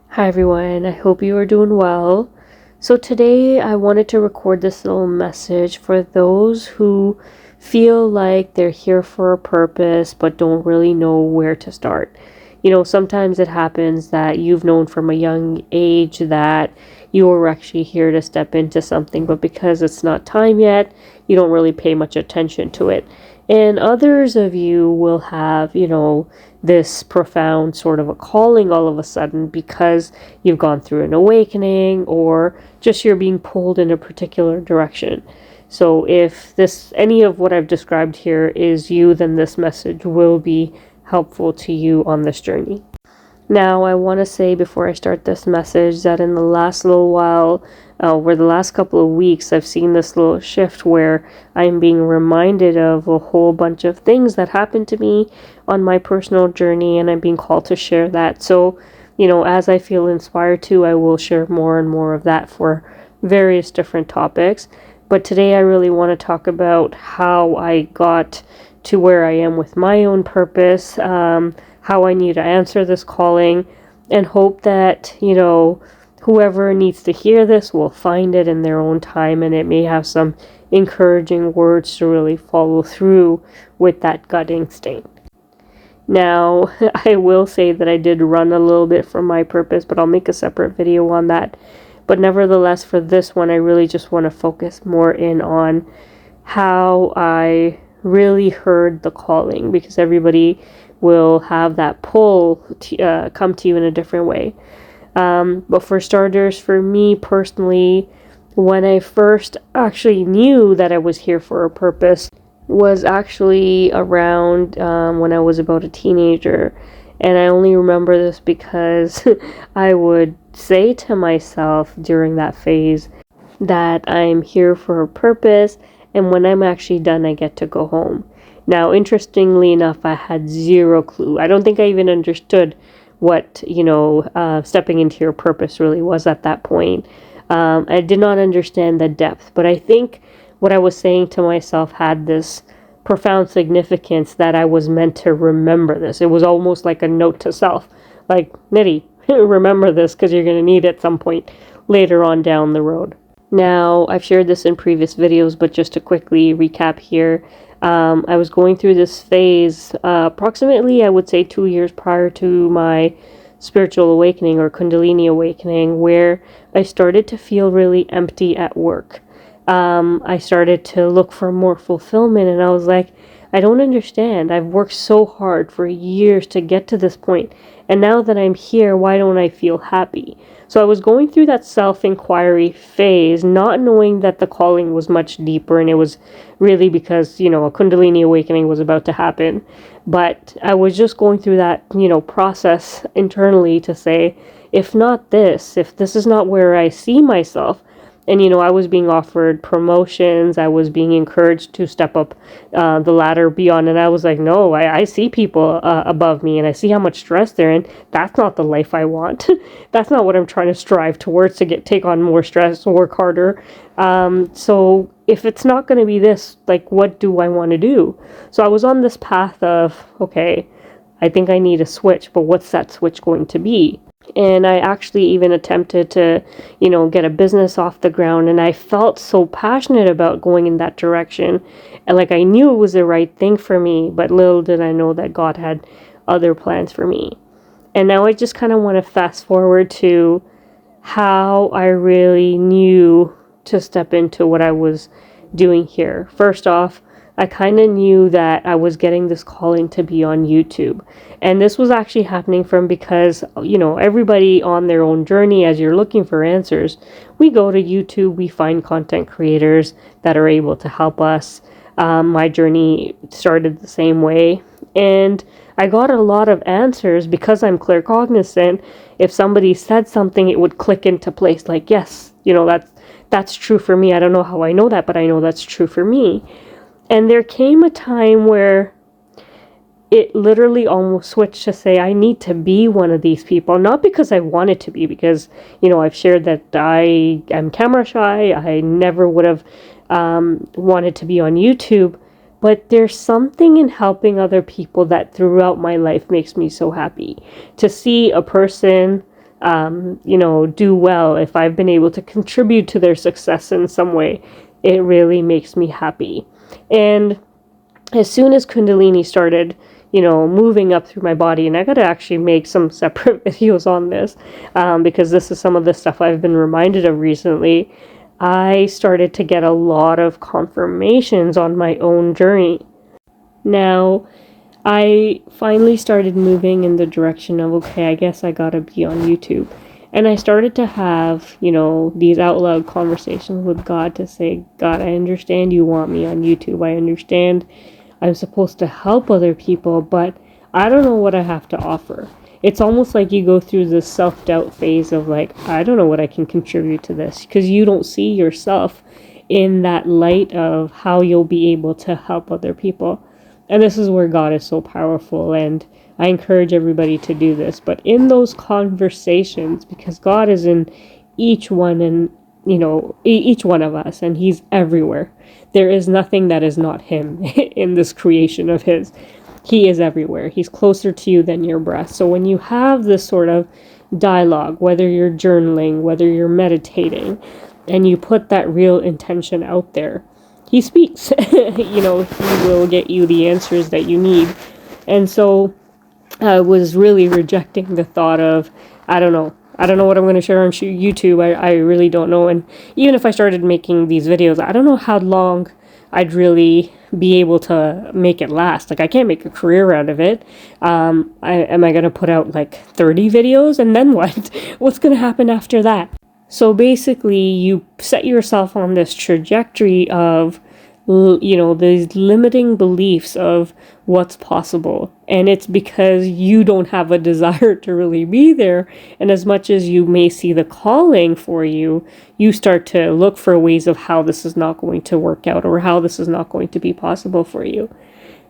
Hi everyone, I hope you are doing well. So today I wanted to record this little message for those who feel like they're here for a purpose but don't really know where to start. Sometimes it happens that you've known from a young age that you were actually here to step into something, but because it's not time yet, you don't really pay much attention to it. And others of you will have, this profound sort of a calling all of a sudden because you've gone through an awakening or just you're being pulled in a particular direction. So if any of what I've described here is you, then this message will be helpful to you on this journey. Now, I want to say before I start this message that in the last little while, over the last couple of weeks, I've seen this little shift where I'm being reminded of a whole bunch of things that happened to me on my personal journey, and I'm being called to share that. So, as I feel inspired to, I will share more and more of that for various different topics. But today, I really want to talk about how I got to where I am with my own purpose. How I need to answer this calling, and hope that, whoever needs to hear this will find it in their own time, and it may have some encouraging words to really follow through with that gut instinct. Now, I will say that I did run a little bit from my purpose, but I'll make a separate video on that. But nevertheless, for this one, I really just want to focus more in on how I really heard the calling, because everybody will have that pull come to you in a different way. But for starters, for me personally, when I first actually knew that I was here for a purpose was actually around when I was about a teenager. And I only remember this because I would say to myself during that phase that I'm here for a purpose, and when I'm actually done, I get to go home. Now, interestingly enough, I had zero clue. I don't think I even understood what, stepping into your purpose really was at that point. I did not understand the depth, but I think what I was saying to myself had this profound significance that I was meant to remember this. It was almost like a note to self, like, Nitty, remember this because you're going to need it at some point later on down the road. Now, I've shared this in previous videos, but just to quickly recap here, I was going through this phase approximately, I would say, 2 years prior to my spiritual awakening or Kundalini awakening, where I started to feel really empty at work. I started to look for more fulfillment, and I was like, I don't understand. I've worked so hard for years to get to this point, and now that I'm here, why don't I feel happy? So I was going through that self-inquiry phase, not knowing that the calling was much deeper, and it was really because, a Kundalini awakening was about to happen. But I was just going through that, process internally to say, if this is not where I see myself, and, I was being offered promotions. I was being encouraged to step up the ladder beyond. And I was like, no, I see people above me, and I see how much stress they're in. That's not the life I want. That's not what I'm trying to strive towards, to take on more stress, work harder. So if it's not going to be this, like, what do I want to do? So I was on this path of, okay, I think I need a switch, but what's that switch going to be? And I actually even attempted to, get a business off the ground. And I felt so passionate about going in that direction. And like I knew it was the right thing for me, but little did I know that God had other plans for me. And now I just kind of want to fast forward to how I really knew to step into what I was doing here. First off, I kind of knew that I was getting this calling to be on YouTube. And this was actually happening because, everybody on their own journey, as you're looking for answers, we go to YouTube, we find content creators that are able to help us. My journey started the same way. And I got a lot of answers because I'm claircognizant. If somebody said something, it would click into place. Like, yes, that's true for me. I don't know how I know that, but I know that's true for me. And there came a time where it literally almost switched to say, I need to be one of these people. Not because I wanted to be, because, I've shared that I am camera shy. I never would have wanted to be on YouTube. But there's something in helping other people that throughout my life makes me so happy. To see a person do well, if I've been able to contribute to their success in some way, it really makes me happy. And as soon as Kundalini started, moving up through my body, and I got to actually make some separate videos on this, because this is some of the stuff I've been reminded of recently, I started to get a lot of confirmations on my own journey. Now, I finally started moving in the direction of, okay, I guess I gotta be on YouTube. And I started to have, these out loud conversations with God to say, God, I understand you want me on YouTube. I understand I'm supposed to help other people, but I don't know what I have to offer. It's almost like you go through this self-doubt phase of like, I don't know what I can contribute to this, because you don't see yourself in that light of how you'll be able to help other people. And this is where God is so powerful, and I encourage everybody to do this. But in those conversations, because God is in each one, and each one of us, and He's everywhere. There is nothing that is not Him in this creation of His. He is everywhere. He's closer to you than your breath. So when you have this sort of dialogue, whether you're journaling, whether you're meditating, and you put that real intention out there, He speaks. He will get you the answers that you need. And so I was really rejecting the thought of, I don't know what I'm going to share on YouTube. I really don't know. And even if I started making these videos, I don't know how long I'd really be able to make it last. Like, I can't make a career out of it. Am I going to put out like 30 videos? And then what? What's going to happen after that? So basically, you set yourself on this trajectory of, these limiting beliefs of what's possible. And it's because you don't have a desire to really be there. And as much as you may see the calling for you, you start to look for ways of how this is not going to work out, or how this is not going to be possible for you.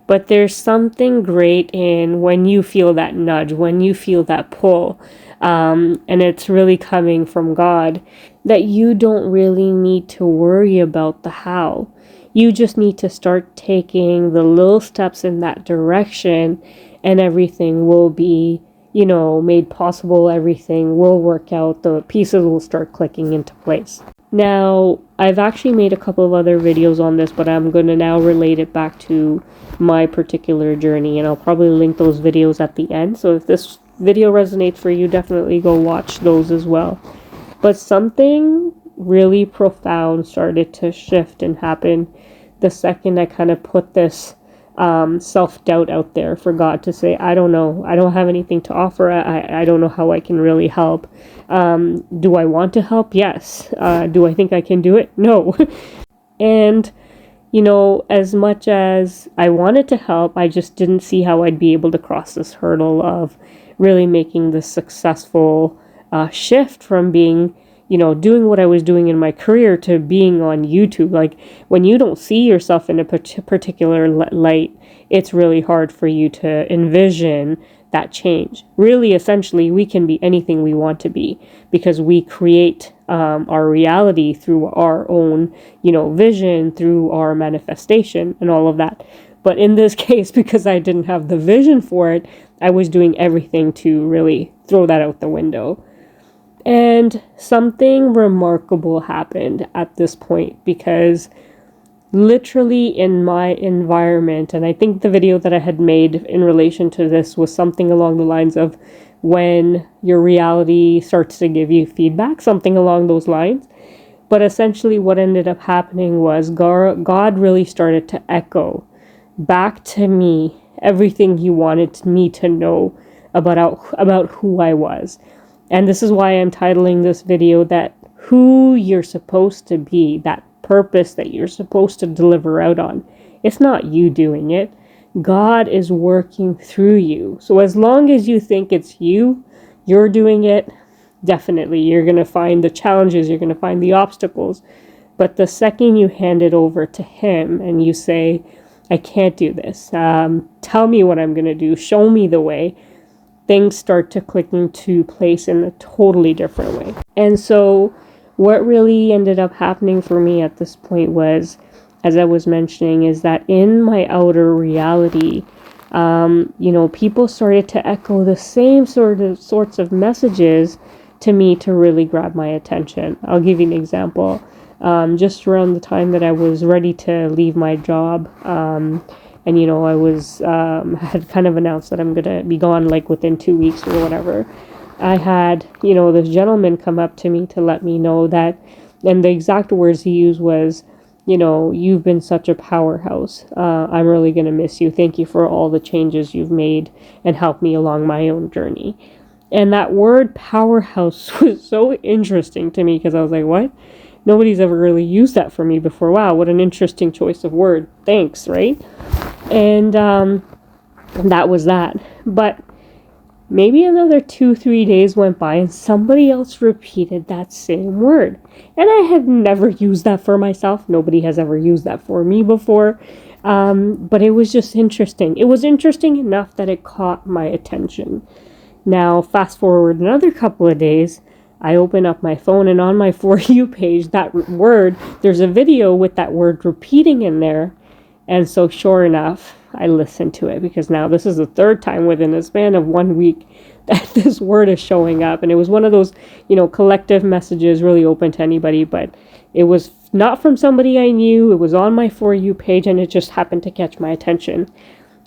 But there's something great in when you feel that nudge, when you feel that pull, and it's really coming from God, that you don't really need to worry about the how. You just need to start taking the little steps in that direction, and everything will be, made possible. Everything will work out. The pieces will start clicking into place. Now, I've actually made a couple of other videos on this, but I'm going to now relate it back to my particular journey, and I'll probably link those videos at the end. So if this video resonates for you, definitely go watch those as well. But something really profound started to shift and happen the second I kind of put this self-doubt out there for God to say, I don't know. I don't have anything to offer. I don't know how I can really help. Do I want to help? Yes. Do I think I can do it? No. And, as much as I wanted to help, I just didn't see how I'd be able to cross this hurdle of really making this successful shift from being, doing what I was doing in my career to being on YouTube. Like, when you don't see yourself in a particular light, it's really hard for you to envision that change. Really, essentially, we can be anything we want to be, because we create our reality through our own, vision, through our manifestation and all of that. But in this case, because I didn't have the vision for it, I was doing everything to really throw that out the window. And something remarkable happened at this point, because literally in my environment, and I think the video that I had made in relation to this was something along the lines of when your reality starts to give you feedback, something along those lines. But essentially what ended up happening was God really started to echo back to me everything He wanted me to know about who I was. And this is why I'm titling this video that who you're supposed to be, that purpose that you're supposed to deliver out on. It's not you doing it. God is working through you. So as long as you think it's you're doing it, definitely you're going to find the challenges, you're going to find the obstacles. But the second you hand it over to Him and you say, I can't do this, tell me what I'm going to do, show me the way, things start to click into place in a totally different way. And so what really ended up happening for me at this point was, as I was mentioning, is that in my outer reality, People started to echo the same sorts of messages to me to really grab my attention. I'll give you an example. Just around the time that I was ready to leave my job, and I was had kind of announced that I'm gonna be gone like within 2 weeks or whatever. I had this gentleman come up to me to let me know that, and the exact words he used was, you've been such a powerhouse. I'm really gonna miss you. Thank you for all the changes you've made and helped me along my own journey. And that word powerhouse was so interesting to me because I was like, what? Nobody's ever really used that for me before. Wow, what an interesting choice of word. Thanks, right? And that was that. But maybe another 2-3 days went by and somebody else repeated that same word. And I had never used that for myself. Nobody has ever used that for me before. But it was just interesting. It was interesting enough that it caught my attention. Now, fast forward another couple of days, I open up my phone and on my For You page, that word, there's a video with that word repeating in there. And so sure enough, I listened to it because now this is the third time within a span of 1 week that this word is showing up. And it was one of those, collective messages really open to anybody, but it was not from somebody I knew. It was on my For You page and it just happened to catch my attention.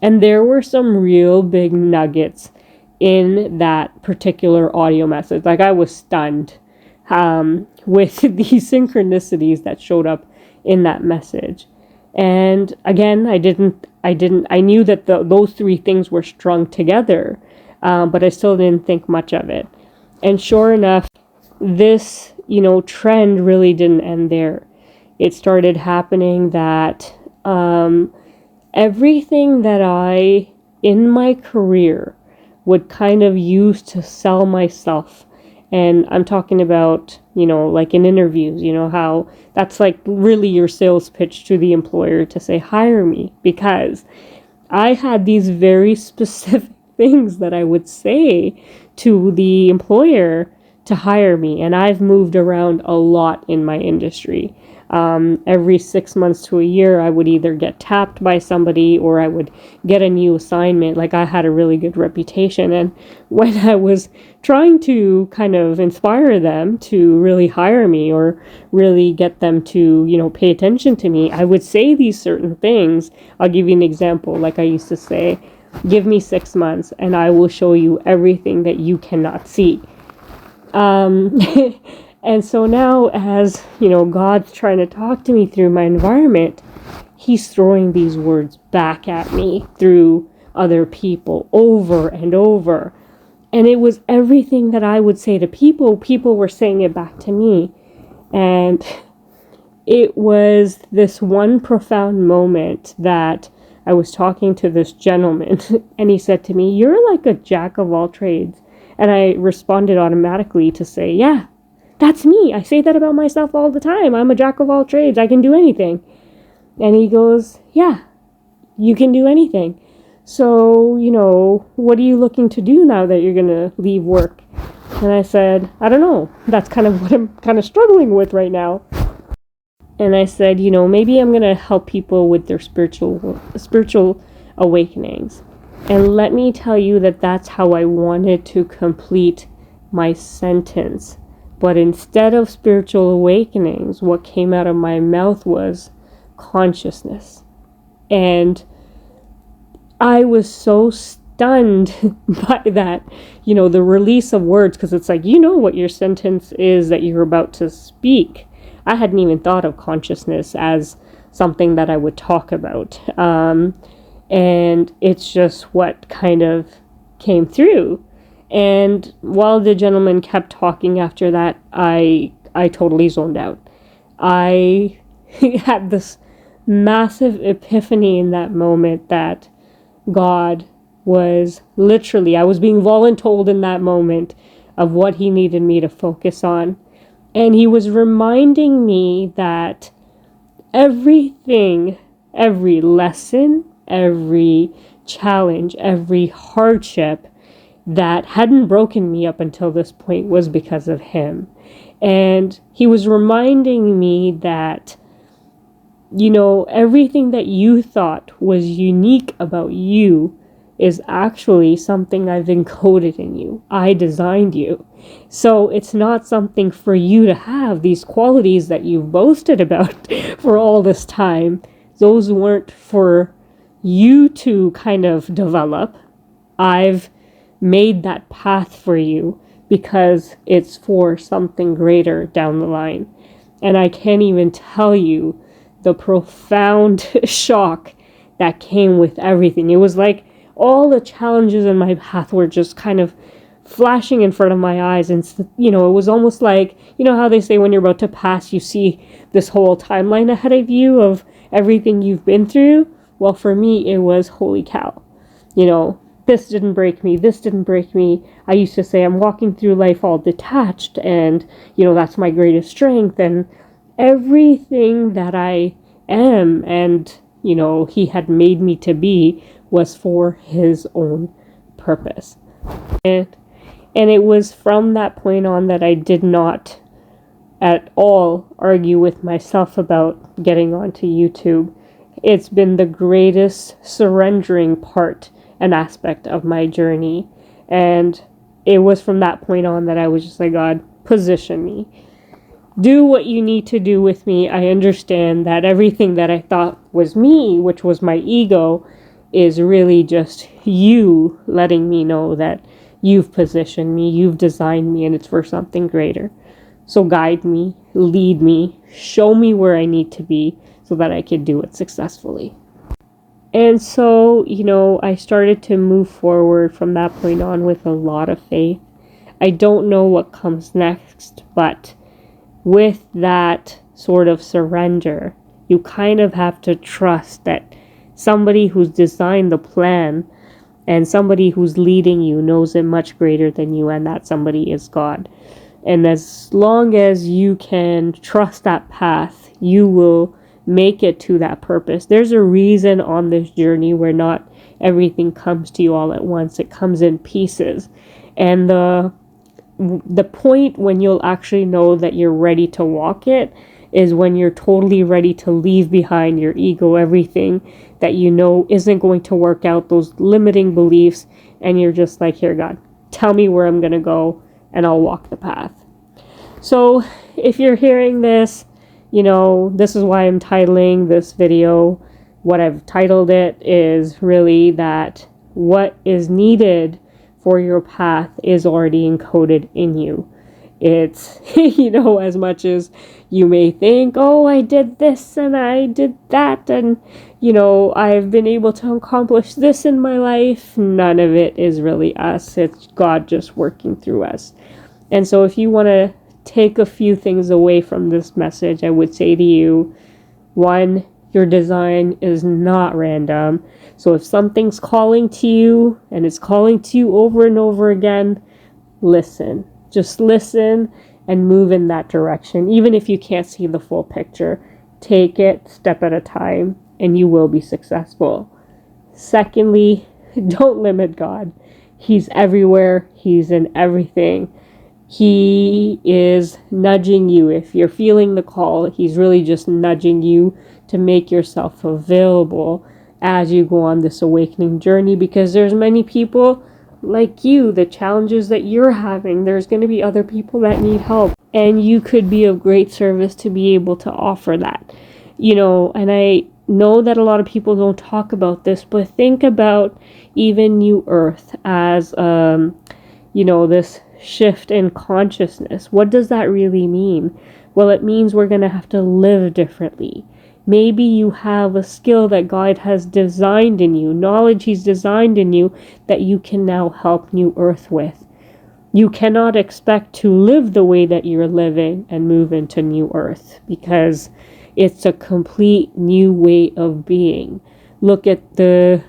And there were some real big nuggets in that particular audio message. Like I was stunned with these synchronicities that showed up in that message. And again, I knew that those three things were strung together, but I still didn't think much of it. And sure enough, this, trend really didn't end there. It started happening that everything that I, in my career, would kind of use to sell myself. And I'm talking about, like in interviews, how that's like really your sales pitch to the employer to say, hire me, because I had these very specific things that I would say to the employer to hire me. And I've moved around a lot in my industry. Every 6 months to a year, I would either get tapped by somebody or I would get a new assignment. Like I had a really good reputation. And when I was trying to kind of inspire them to really hire me or really get them to, pay attention to me, I would say these certain things. I'll give you an example. Like I used to say, give me 6 months and I will show you everything that you cannot see. And so now as, God's trying to talk to me through my environment, he's throwing these words back at me through other people over and over. And it was everything that I would say to people. People were saying it back to me. And it was this one profound moment that I was talking to this gentleman and he said to me, "You're like a jack of all trades." And I responded automatically to say, "Yeah, that's me. I say that about myself all the time. I'm a jack of all trades. I can do anything." And he goes, "Yeah, you can do anything. So, what are you looking to do now that you're going to leave work?" And I said, "I don't know. That's kind of what I'm kind of struggling with right now." And I said, maybe I'm going to help people with their spiritual awakenings. And let me tell you that that's how I wanted to complete my sentence. But instead of spiritual awakenings, what came out of my mouth was consciousness. And I was so stunned by that, the release of words, because it's like, what your sentence is that you're about to speak. I hadn't even thought of consciousness as something that I would talk about. And it's just what kind of came through. And while the gentleman kept talking after that, I totally zoned out. I had this massive epiphany in that moment that God was literally, I was being voluntold in that moment of what he needed me to focus on. And he was reminding me that everything, every lesson, every challenge, every hardship that hadn't broken me up until this point was because of him. And he was reminding me that, everything that you thought was unique about you is actually something I've encoded in you. I designed you. So it's not something for you to have. These qualities that you've boasted about for all this time, those weren't for you to kind of develop. I've made that path for you because it's for something greater down the line. And I can't even tell you the profound shock that came with everything. It was like all the challenges in my path were just kind of flashing in front of my eyes. And, it was almost like, how they say when you're about to pass, you see this whole timeline ahead of you of everything you've been through. Well, for me, it was, holy cow. This didn't break me. This didn't break me. I used to say I'm walking through life all detached and, that's my greatest strength. And everything that I am and, he had made me to be was for his own purpose. And it was from that point on that I did not at all argue with myself about getting onto YouTube. It's been the greatest surrendering part an aspect of my journey, and it was from that point on that I was just like, God, position me, do what you need to do with me. I understand that everything that I thought was me, which was my ego, is really just you letting me know that you've positioned me, you've designed me, and it's for something greater. So guide me, lead me, show me where I need to be so that I can do it successfully. And so, I started to move forward from that point on with a lot of faith. I don't know what comes next, but with that sort of surrender, you kind of have to trust that somebody who's designed the plan and somebody who's leading you knows it much greater than you, and that somebody is God. And as long as you can trust that path, you will make it to that purpose. There's a reason on this journey where not everything comes to you all at once. It comes in pieces. And the point when you'll actually know that you're ready to walk it is when you're totally ready to leave behind your ego, everything that isn't going to work out, those limiting beliefs, and you're just like, here, God, tell me where I'm going to go and I'll walk the path. So if you're hearing this, this is why I'm titling this video. What I've titled it is really that what is needed for your path is already encoded in you. It's, as much as you may think, oh, I did this and I did that and, I've been able to accomplish this in my life. None of it is really us. It's God just working through us. And so if you want to take a few things away from this message, I would say to you, 1, your design is not random. So if something's calling to you and it's calling to you over and over again, listen. Just listen and move in that direction. Even if you can't see the full picture, take it step at a time and you will be successful. Secondly, don't limit God. He's everywhere. He's in everything. He is nudging you. If you're feeling the call, he's really just nudging you to make yourself available as you go on this awakening journey, because there's many people like you, the challenges that you're having, there's going to be other people that need help, and you could be of great service to be able to offer that. And I know that a lot of people don't talk about this, but think about even New Earth as, this shift in consciousness. What does that really mean? Well, it means we're going to have to live differently. Maybe you have a skill that God has designed in you, knowledge he's designed in you that you can now help New Earth with. You cannot expect to live the way that you're living and move into New Earth, because it's a complete new way of being. Look at the,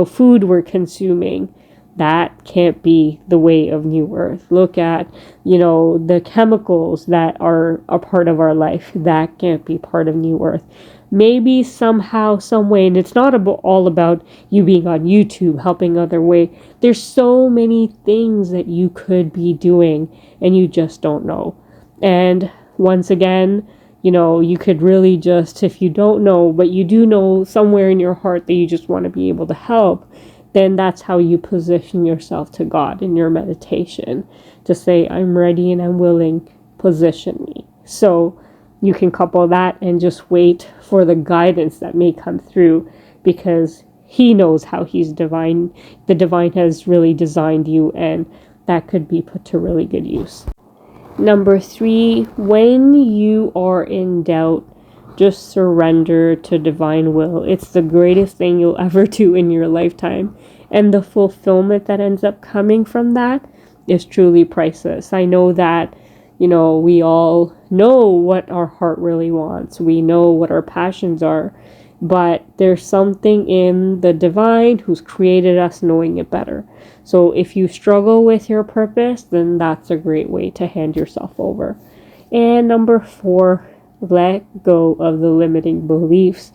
food we're consuming. That can't be the way of New Earth. Look at, the chemicals that are a part of our life. That can't be part of New Earth. Maybe somehow, some way, and it's not all about you being on YouTube, helping other way. There's so many things that you could be doing and you just don't know. And once again, you could really just, if you don't know, but you do know somewhere in your heart that you just want to be able to help, then that's how you position yourself to God in your meditation, to say, I'm ready and I'm willing, position me. So you can couple that and just wait for the guidance that may come through, because he knows how the divine has really designed you, and that could be put to really good use. Number 3, when you are in doubt, just surrender to divine will. It's the greatest thing you'll ever do in your lifetime. And the fulfillment that ends up coming from that is truly priceless. I know that, we all know what our heart really wants. We know what our passions are. But there's something in the divine who's created us knowing it better. So if you struggle with your purpose, then that's a great way to hand yourself over. And number 4, let go of the limiting beliefs.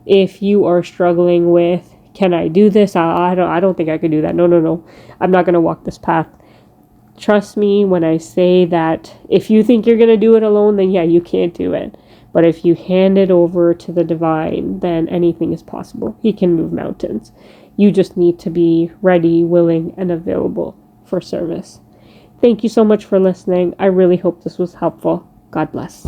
If you are struggling with, can I do this? I don't think I could do that. No. I'm not going to walk this path. Trust me when I say that if you think you're going to do it alone, then yeah, you can't do it. But if you hand it over to the divine, then anything is possible. He can move mountains. You just need to be ready, willing, and available for service. Thank you so much for listening. I really hope this was helpful. God bless.